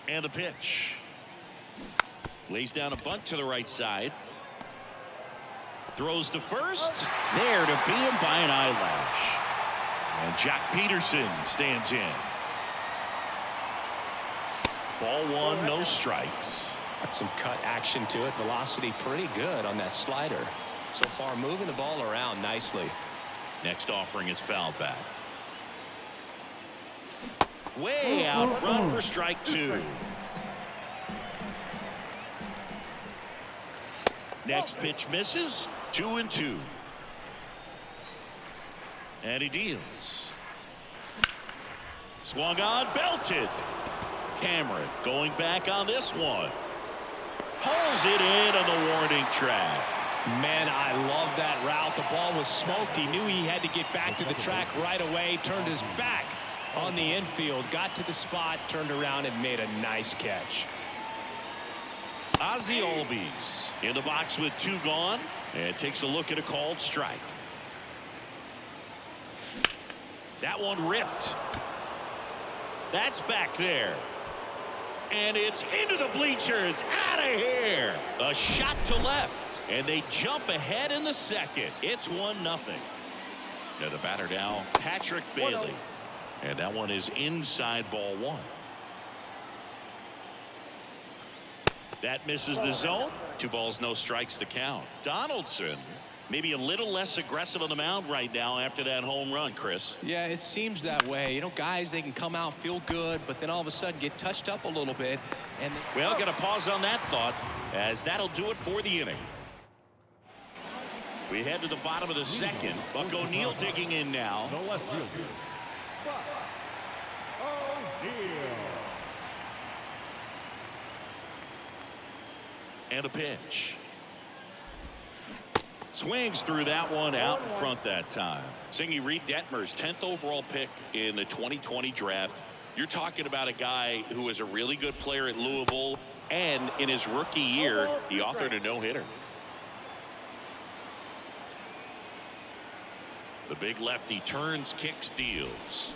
And the pitch. Lays down a bunt to the right side. Throws to first. There to beat him by an eyelash. And Jack Peterson stands in. Ball one, no strikes. Got some cut action to it. Velocity pretty good on that slider. So far moving the ball around nicely. Next offering is fouled back. Way out front for strike two. Next pitch misses. 2-2. And he deals. Swung on, belted. Cameron going back on this one. Pulls it in on the warning track. Man, I love that route. The ball was smoked. He knew he had to get back to the track right away. Turned his back on the infield. Got to the spot, turned around, and made a nice catch. Ozzie Albies in the box with two gone. And takes a look at a called strike. That one ripped. That's back there. And it's into the bleachers. Out of here. A shot to left. And they jump ahead in the second. It's 1-0. Now the batter now, Patrick Bailey. And that one is inside ball one. That misses the zone. 2 balls, no strikes to count. Donaldson maybe a little less aggressive on the mound right now after that home run, Chris. Yeah, it seems that way. You know, guys, they can come out, feel good, but then all of a sudden get touched up a little bit. And well, got to pause on that thought, as that'll do it for the inning. We head to the bottom of the second. Buck O'Neil digging in now. The left fielder, Buck O'Neil. And a pitch. Swings through that one, out in front that time. Singy, Reed Detmer's 10th overall pick in the 2020 draft. You're talking about a guy who was a really good player at Louisville, and in his rookie year, he authored a no-hitter. The big lefty turns, kicks, deals.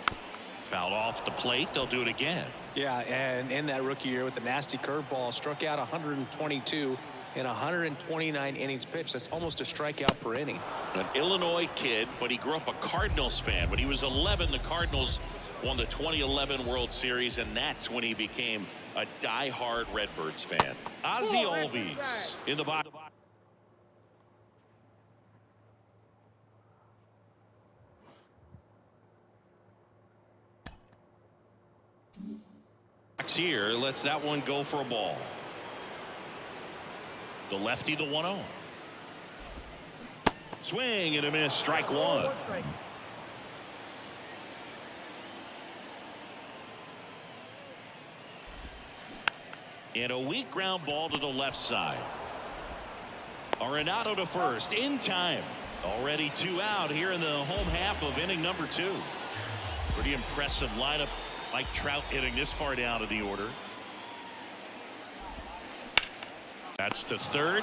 Fouled off the plate. They'll do it again. yeah, and in that rookie year with the nasty curveball, struck out 122 in 129 innings pitched. That's almost a strikeout per inning. An Illinois kid, but he grew up a Cardinals fan. When he was 11, the Cardinals won the 2011 World Series, and that's when he became a die-hard Redbirds fan. Ozzie Albies in the box. Here lets that one go for a ball. The lefty to 1-0. Swing and a miss. Strike one. And a weak ground ball to the left side. Arenado to first in time. Already 2 out here in the home half of inning number 2. Pretty impressive lineup. Mike Trout hitting this far down to the order. That's to third.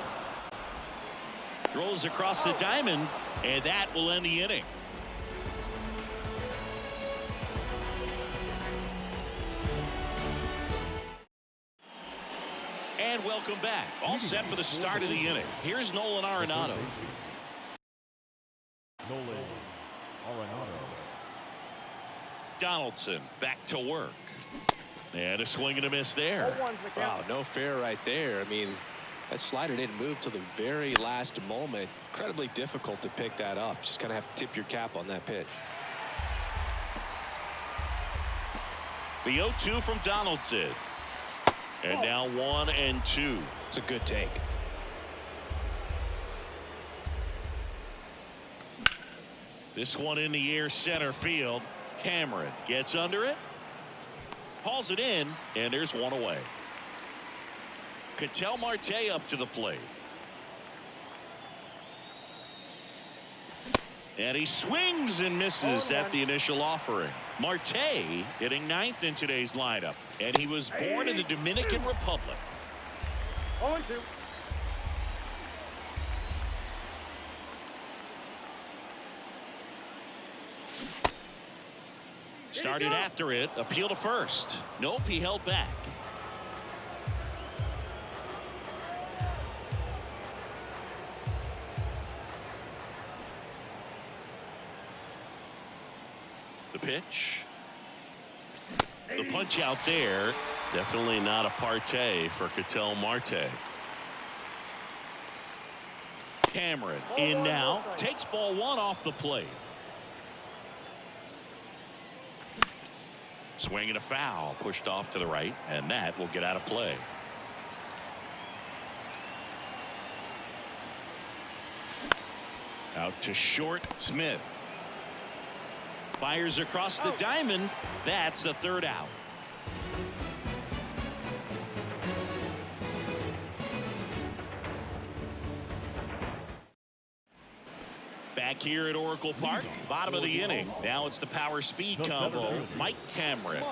Throws across the diamond, and that will end the inning. And welcome back. All set for the start of the inning. Here's Nolan Arenado. Nolan Arenado. Donaldson back to work. And a swing and a miss there. Wow, no fair right there. I mean, that slider didn't move till the very last moment. Incredibly difficult to pick that up. Just kind of have to tip your cap on that pitch. The 0-2 from Donaldson. And now 1-2. It's a good take. This one in the air, center field. Cameron gets under it, hauls it in, and there's one away. Ketel Marte up to the plate. And he swings and misses at the initial offering. Marte hitting 9th in today's lineup, and he was born in the Dominican Republic. 0-2. Started after it. Appeal to first. Nope, he held back. The pitch. The punch out there. Definitely not a partay for Ketel Marte. Cameron in now. Takes ball one off the plate. Swing and a foul. Pushed off to the right. And that will get out of play. Out to short. Smith. Fires across the diamond. That's the third out. Back here at Oracle Park, bottom of the inning. Now it's the power speed combo. Mike Cameron.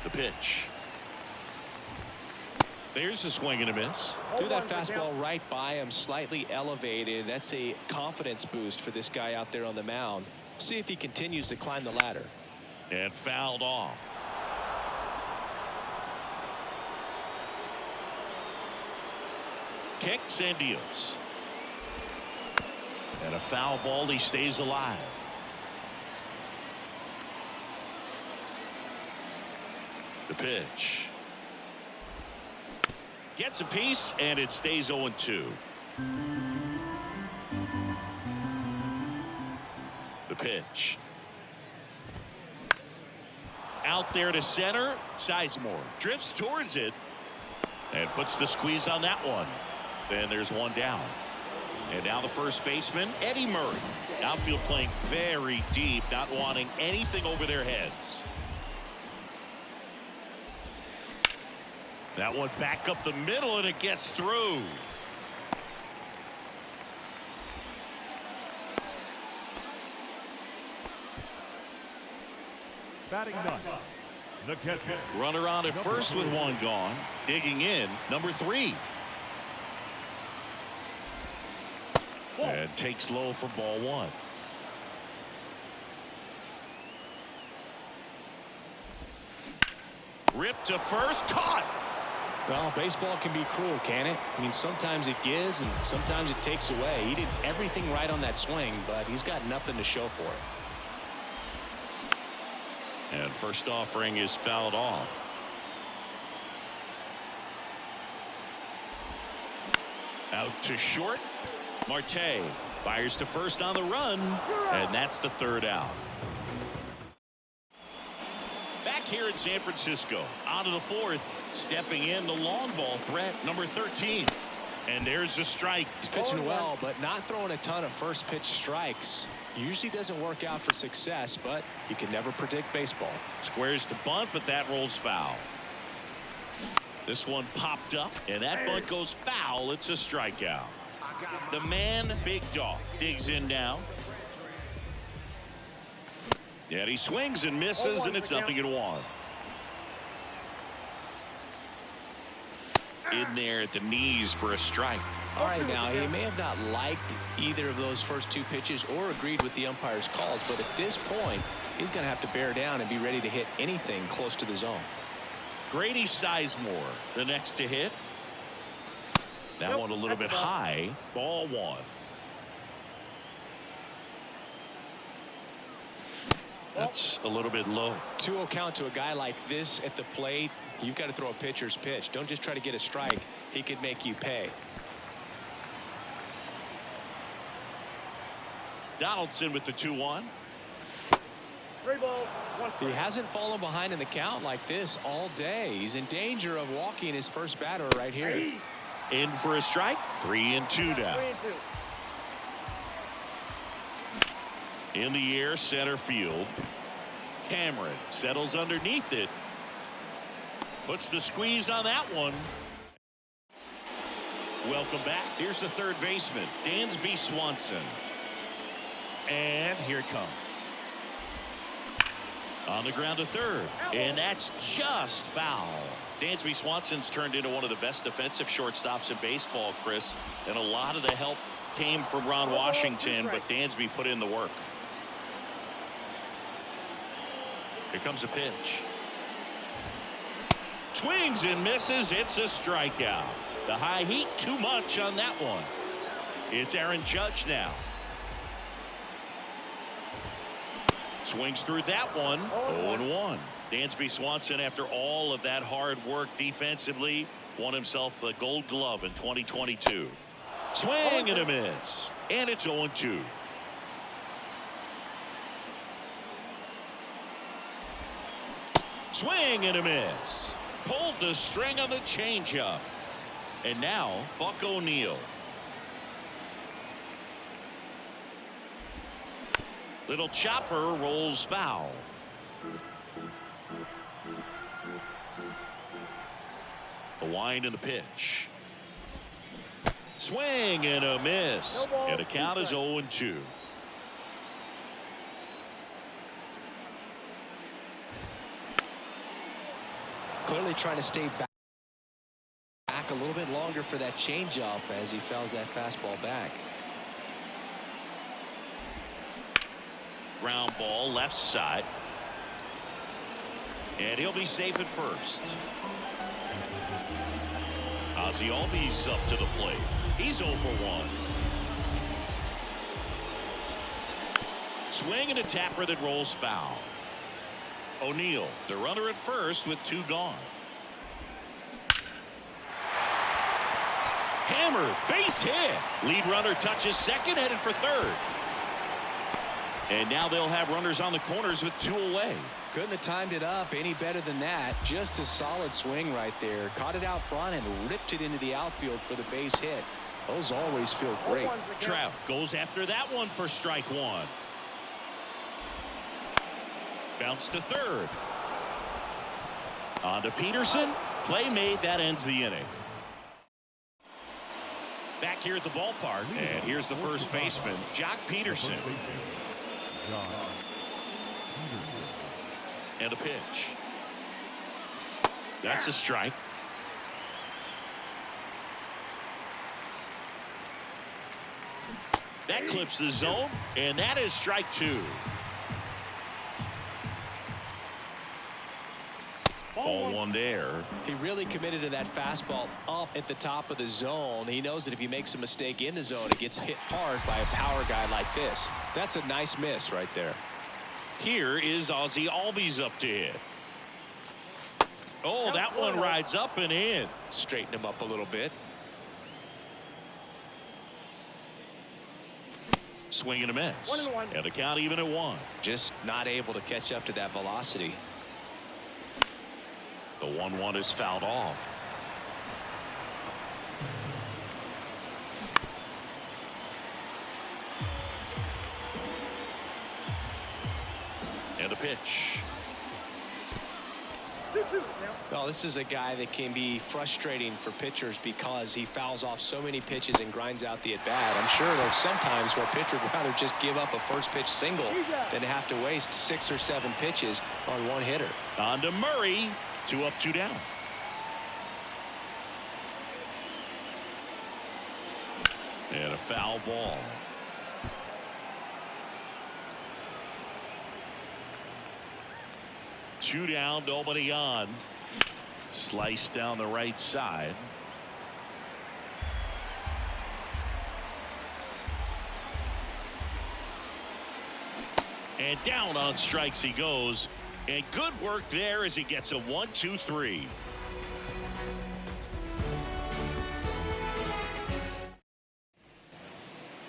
The pitch. There's a swing and a miss. Threw that fastball right by him, slightly elevated. That's a confidence boost for this guy out there on the mound. See if he continues to climb the ladder. And fouled off. Kicks and deals. And a foul ball. He stays alive. The pitch. Gets a piece, and it stays 0-2. The pitch. Out there to center. Sizemore drifts towards it and puts the squeeze on that one. Then there's one down. And now the first baseman, Eddie Murray. Outfield playing very deep, not wanting anything over their heads. That one back up the middle, and it gets through. Batting ninth, the catcher. Runner on at first with one gone. Digging in, number 3. And takes low for ball 1. Ripped to first, caught. Well, baseball can be cruel, can it? I mean, sometimes it gives and sometimes it takes away. He did everything right on that swing, but he's got nothing to show for it. And first offering is fouled off. Out to short. Marte fires to first on the run, and that's the third out. Back here in San Francisco, on to the fourth, stepping in the long ball threat, number 13. And there's a strike. He's pitching well, but not throwing a ton of first pitch strikes. Usually doesn't work out for success, but you can never predict baseball. Squares to bunt, but that rolls foul. This one popped up, and that bunt goes foul. It's a strikeout. The man, Big Dog, digs in now. And he swings and misses, and it's 0-1. In there at the knees for a strike. All right, now, he may have not liked either of those first two pitches or agreed with the umpire's calls, but at this point, he's going to have to bear down and be ready to hit anything close to the zone. Grady Sizemore, the next to hit. That one a little bit high. Ball 1. That's a little bit low. 2-0 count to a guy like this at the plate. You've got to throw a pitcher's pitch. Don't just try to get a strike. He could make you pay. Donaldson with the 2-1. 3 balls, 1 strike. He hasn't fallen behind in the count like this all day. He's in danger of walking his first batter right here. In for a strike. 3-2 now. 3-2. In the air, center field. Cameron settles underneath it. Puts the squeeze on that one. Welcome back. Here's the third baseman, Dansby Swanson. And here it comes. On the ground to third. And that's just foul. Dansby Swanson's turned into one of the best defensive shortstops in baseball, Chris. And a lot of the help came from Ron Washington, but Dansby put in the work. Here comes a pitch. Swings and misses. It's a strikeout. The high heat too much on that one. It's Aaron Judge now. Swings through that one. 0-1. Dansby Swanson, after all of that hard work defensively, won himself a Gold Glove in 2022. Swing and a miss. And it's 0-2. Swing and a miss. Pulled the string on the changeup. And now Buck O'Neil. Little chopper rolls foul. The wind and the pitch. Swing and a miss. And the count is 0-2. Clearly trying to stay back a little bit longer for that changeup as he fouls that fastball back. Ground ball left side. And he'll be safe at first. Ozzie Albies up to the plate. He's 0 for 1. Swing and a tapper that rolls foul. O'Neil, the runner at first with 2 gone. Hammer, base hit. Lead runner touches second, headed for third. And now they'll have runners on the corners with 2 away. Couldn't have timed it up any better than that. Just a solid swing right there. Caught it out front and ripped it into the outfield for the base hit. Those always feel great. Trout goes after that one for strike 1. Bounce to third. On to Peterson. Play made. That ends the inning. Back here at the ballpark. And here's the first baseman, Jock Peterson. And a pitch. That's a strike. That clips the zone, and that is strike 2. Ball 1 there. He really committed to that fastball up at the top of the zone. He knows that if he makes a mistake in the zone, it gets hit hard by a power guy like this. That's a nice miss right there. Here is Ozzie Albies up to hit. Oh, that one rides up and in. Straighten him up a little bit. Swing and a miss. 1-1. And the count even at 1. Just not able to catch up to that velocity. The 1-1 is fouled off. And a pitch. Well, this is a guy that can be frustrating for pitchers because he fouls off so many pitches and grinds out the at-bat. I'm sure there's sometimes where a pitcher would rather just give up a first pitch single than have to waste 6 or 7 pitches on one hitter. On to Murray. 2 up, 2 down. And a foul ball. Two down, nobody on. Slice down the right side. And down on strikes he goes. And good work there as he gets a 1-2-3.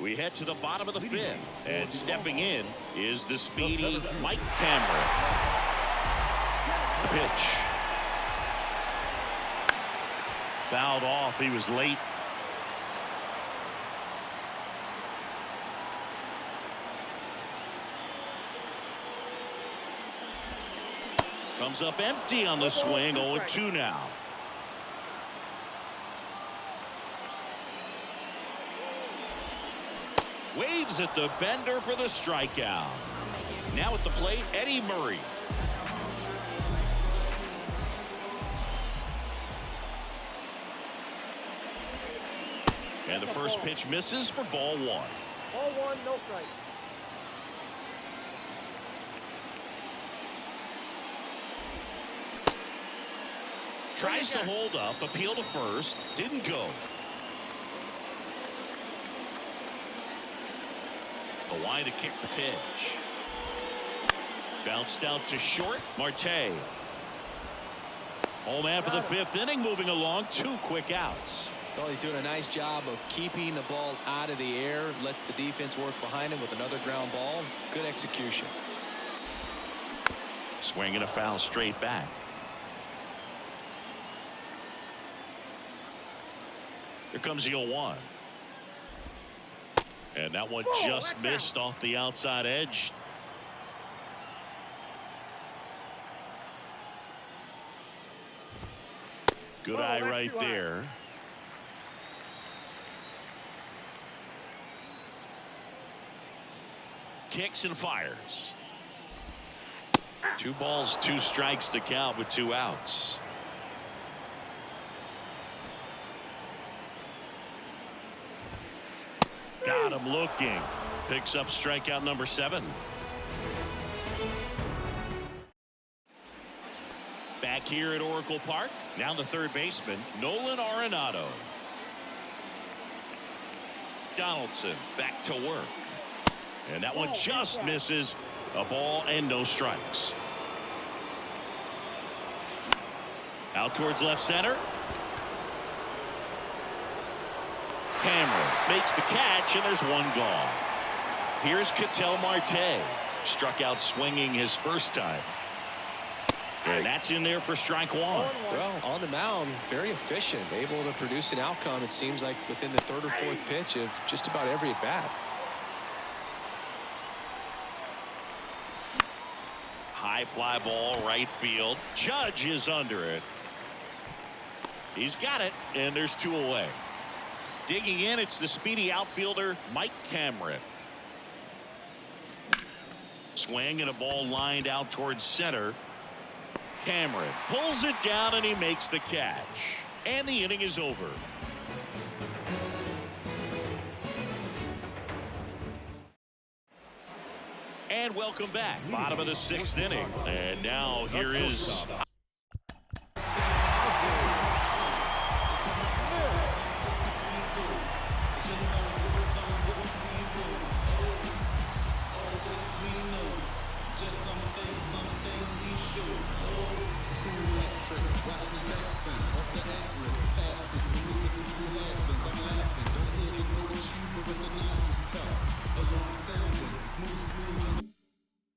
We head to the bottom of the 5th. And stepping in is the speedy Mike Pamber. The pitch. Fouled off. He was late. Comes up empty on the swing. 0-2 now. Waves at the bender for the strikeout. Now at the plate, Eddie Murray. And the first pitch misses for ball 1. Ball 1, no strike. Tries to hold up, appeal to first, didn't go. Kawhi to kick the pitch. Bounced out to short. Marte. Home man for the 5th inning, moving along. 2 quick outs. Well, he's doing a nice job of keeping the ball out of the air. Lets the defense work behind him with another ground ball. Good execution. Swing and a foul straight back. Here comes the 0-1. And that one just missed off the outside edge. Good eye right there. Kicks and fires. 2 balls, 2 strikes to count with 2 outs. Got him looking. Picks up strikeout number 7. Back here at Oracle Park. Now the third baseman, Nolan Arenado. Donaldson back to work. And that one just misses. A ball and no strikes. Out towards left center. Hammer makes the catch, and there's 1 gone. Here's Ketel Marte. Struck out swinging his first time. And that's in there for strike 1. Well, on the mound, very efficient, able to produce an outcome, it seems like, within the 3rd or 4th pitch of just about every at bat. High fly ball, right field. Judge is under it. He's got it, and there's 2 away. Digging in, it's the speedy outfielder, Mike Cameron. Swing and a ball lined out towards center. Cameron pulls it down, and he makes the catch. And the inning is over. And welcome back. Bottom of the 6th inning. And now here is...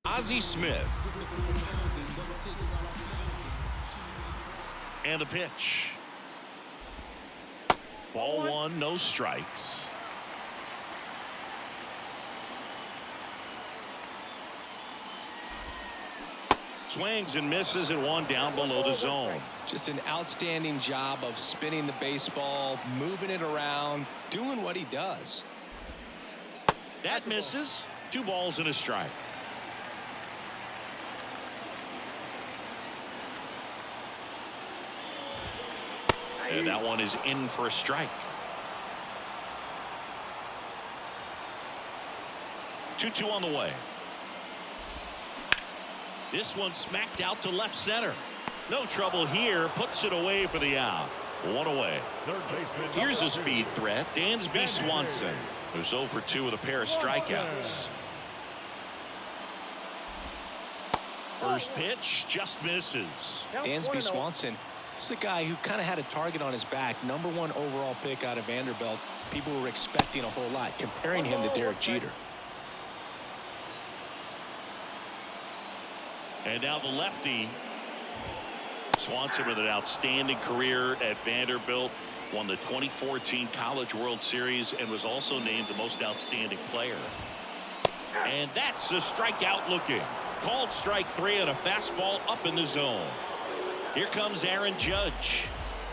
Ozzie Smith. And the pitch. Ball 1, no strikes. Swings and misses at 1 down below the zone. Just an outstanding job of spinning the baseball, moving it around, doing what he does. That misses. 2 balls and a strike. And that one is in for a strike. 2-2 on the way. This one smacked out to left center. No trouble here. Puts it away for the out. 1 away. Here's a speed threat. Dansby Swanson, who's 0 for 2 with a pair of strikeouts. First pitch just misses. Dansby Swanson. This is a guy who kind of had a target on his back. #1 overall pick out of Vanderbilt. People were expecting a whole lot, comparing him to Derek Jeter. And now the lefty. Swanson with an outstanding career at Vanderbilt. Won the 2014 College World Series and was also named the most outstanding player. And that's a strikeout looking. Called strike 3 and a fastball up in the zone. Here comes Aaron Judge.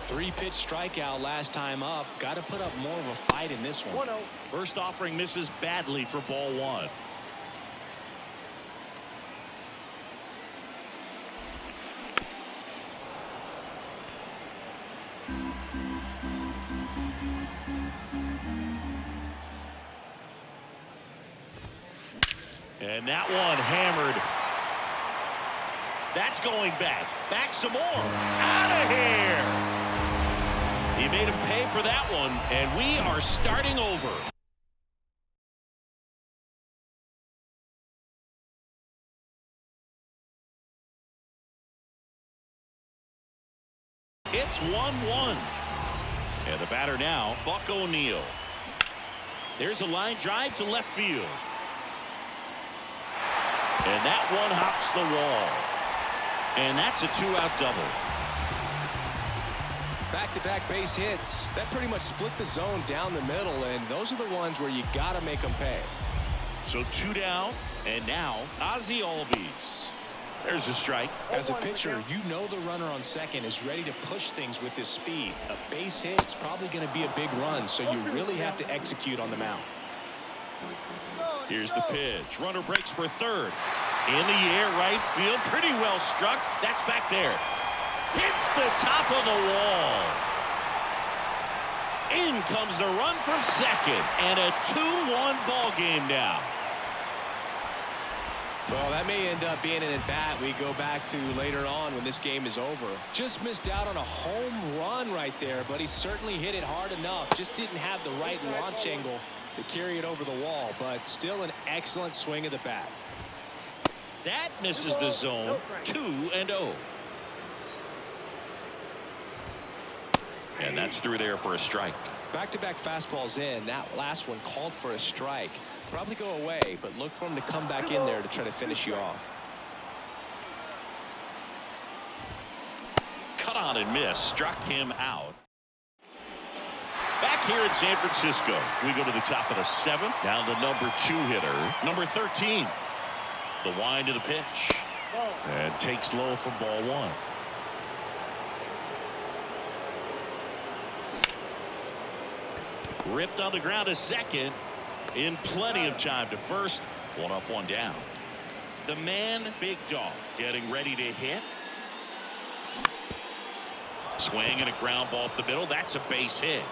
3-pitch strikeout last time up. Got to put up more of a fight in this one. First offering misses badly for ball 1. And that one hammered. That's going back. Back some more. Out of here. He made him pay for that one, and we are starting over. It's 1-1. And the batter now, Buck O'Neil. There's a line drive to left field. And that one hops the wall. And that's a 2-out double. Back-to-back base hits. That pretty much split the zone down the middle, and those are the ones where you got to make them pay. So 2 down, and now Ozzie Albies. There's a strike. As a pitcher, you know the runner on second is ready to push things with his speed. A base hit's probably going to be a big run, so you really have to execute on the mound. Here's the pitch. Runner breaks for third. In the air, right field. Pretty well struck. That's back there. Hits the top of the wall. In comes the run from second. And a 2-1 ball game now. Well, that may end up being an at-bat we go back to later on when this game is over. Just missed out on a home run right there, but he certainly hit it hard enough. Just didn't have the right launch angle to carry it over the wall, but still an excellent swing of the bat. That misses the zone. 2-0. And that's through there for a strike. Back-to-back fastballs in. That last one called for a strike. Probably go away, but look for him to come back in there to try to finish you off. Cut on and miss. Struck him out. Back here in San Francisco, we go to the top of the 7th. Down to number 2 hitter, number 13. The wind of the pitch. And takes low for ball 1. Ripped on the ground to second. In plenty of time to first. 1 up, 1 down. The man, Big Dog, getting ready to hit. Swing and a ground ball up the middle. That's a base hit.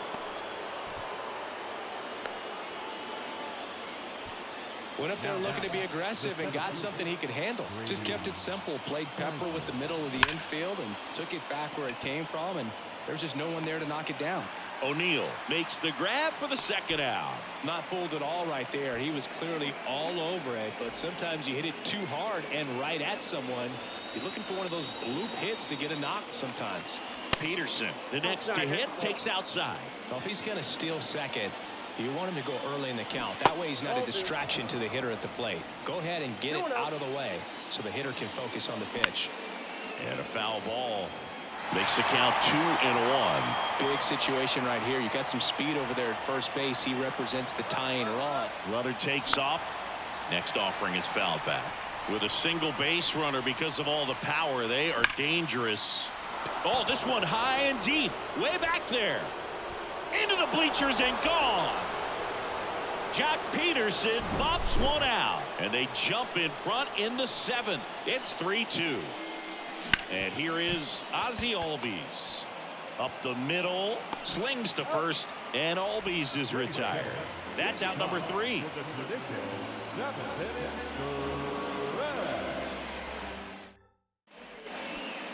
Went up there looking to be aggressive and got something he could handle. Just kept it simple. Played pepper with the middle of the infield and took it back where it came from. And there's just no one there to knock it down. O'Neil makes the grab for the second out. Not fooled at all right there. He was clearly all over it, but sometimes you hit it too hard and right at someone. You're looking for one of those bloop hits to get a knock sometimes. Peterson, the next to hit, takes outside. Well, if he's going to steal second, you want him to go early in the count. That way he's not a distraction to the hitter at the plate. Go ahead and get it out of the way so the hitter can focus on the pitch. And a foul ball. Makes the count 2-1. Big situation right here. You got some speed over there at first base. He represents the tying run. Runner takes off. Next offering is fouled back. With a single base runner because of all the power, they are dangerous. Oh, this one high and deep. Way back there. Into the bleachers and gone. Joc Pederson bops one out. And they jump in front in the 7th. It's 3-2. And here is Ozzie Albies. Up the middle. Slings to first. And Albies is retired. That's out number 3.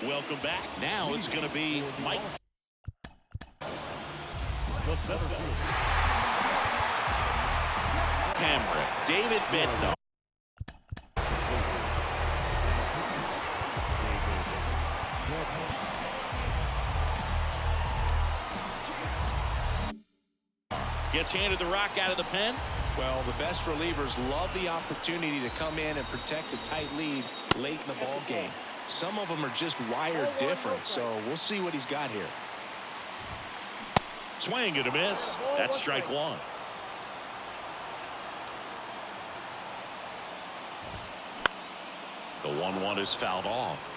Welcome back. Now it's going to be Mike. Camera. David Bednar. Gets handed the rock out of the pen. Well, the best relievers love the opportunity to come in and protect a tight lead late in the ball game. Some of them are just wired different, so we'll see what he's got here. Swing and a miss. That's strike 1. The 1-1 is fouled off.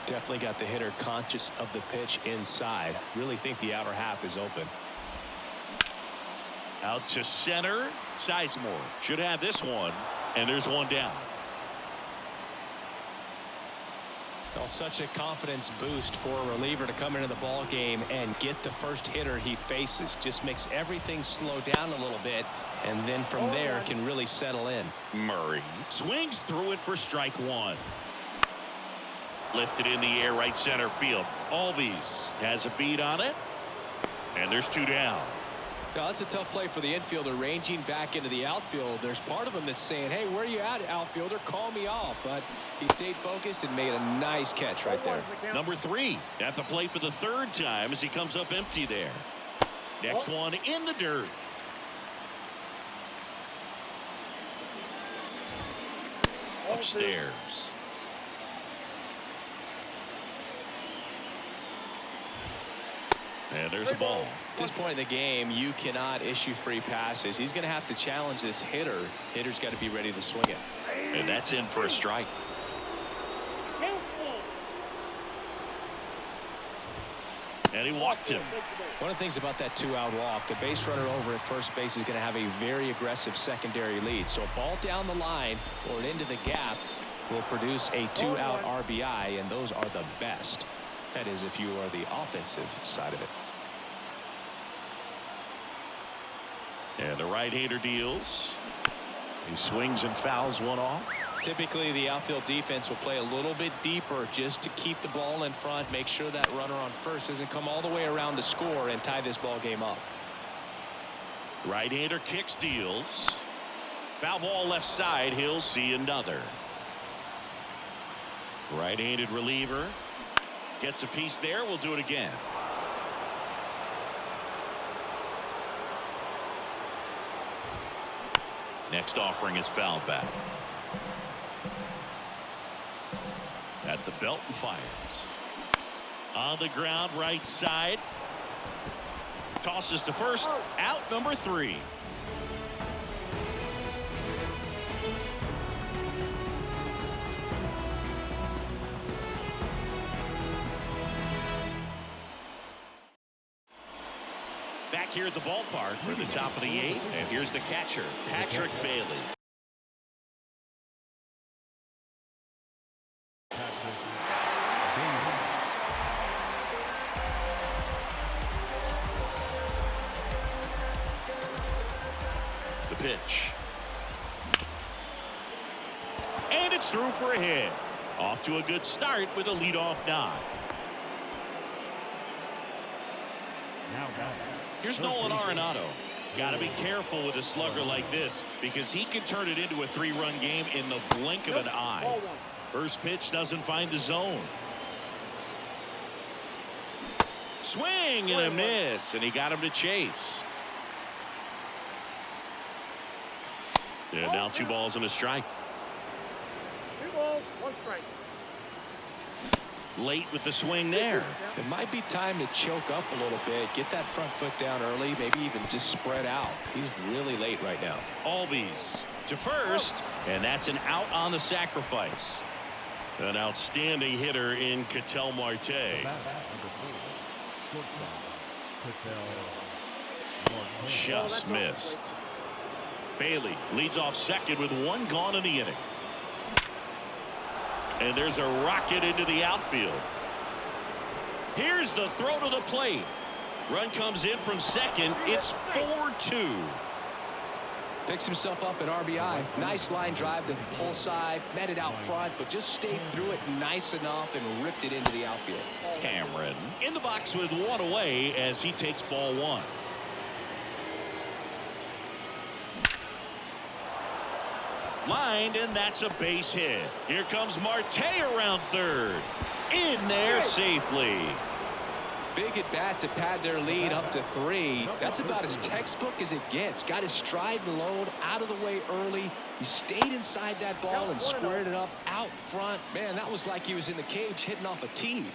Definitely got the hitter conscious of the pitch inside. Really think the outer half is open. Out to center. Sizemore should have this one. And there's one down. Well, such a confidence boost for a reliever to come into the ball game and get the first hitter he faces. Just makes everything slow down a little bit, and then from there can really settle in. Murray swings through it for strike one. Lifted in the air, right center field. Albies has a beat on it, and there's two down. Now, that's a tough play for the infielder, ranging back into the outfield. There's part of him that's saying, hey, where are you at, outfielder? Call me off. But he stayed focused and made a nice catch right there. Number 3 at the plate for the third time as he comes up empty there. Next one in the dirt. Upstairs. And there's a ball. At this point in the game, you cannot issue free passes. He's going to have to challenge this hitter. Hitter's got to be ready to swing it. And that's in for a strike. And he walked him. One of the things about that two-out walk, the base runner over at first base is going to have a very aggressive secondary lead. So a ball down the line or into the gap will produce a two-out RBI, and those are the best. That is, if you are the offensive side of it. And the right-hander deals. He swings and fouls one off. Typically, the outfield defense will play a little bit deeper just to keep the ball in front, make sure that runner on first doesn't come all the way around to score and tie this ball game up. Right-hander kicks, deals. Foul ball left side. He'll see another. Right-handed reliever. Gets a piece there. We'll do it again. Next offering is fouled back. At the belt and fires. On the ground, right side. Tosses to first. Out number 3. Back here at the ballpark for the top of the 8th, and here's the catcher, Patrick Bailey. The pitch. And it's through for a hit. Off to a good start with a leadoff nod. Now back. Here's Nolan Arenado. Got to be careful with a slugger like this because he can turn it into a 3-run game in the blink of an eye. First pitch doesn't find the zone. Swing and a miss, and he got him to chase. And now 2 balls and a strike. 2 balls, 1 strike. Late with the swing there. It might be time to choke up a little bit, get that front foot down early, maybe even just spread out. He's really late right now. Albies to first, and that's an out on the sacrifice. An outstanding hitter in Ketel Marte. Just missed. Bailey leads off second with 1 gone in the inning. And there's a rocket into the outfield. Here's the throw to the plate. Run comes in from second. It's 4-2. Picks himself up at RBI. Nice line drive to the pull side. Met it out front, but just stayed through it nice enough and ripped it into the outfield. Cameron in the box with 1 away as he takes ball 1. Lined, and that's a base hit. Here comes Marte around third. In there safely. Big at bat to pad their lead up to 3. That's about as textbook as it gets. Got his stride and load out of the way early. He stayed inside that ball and squared it up out front. Man, that was like he was in the cage hitting off a tee.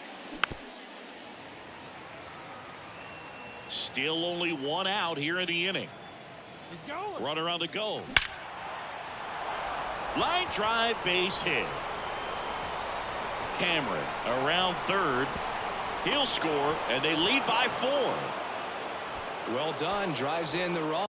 Still only 1 out here in the inning. He's going. Runner on the go. Line drive, base hit. Cameron around third. He'll score, and they lead by 4. Well done. Drives in the run.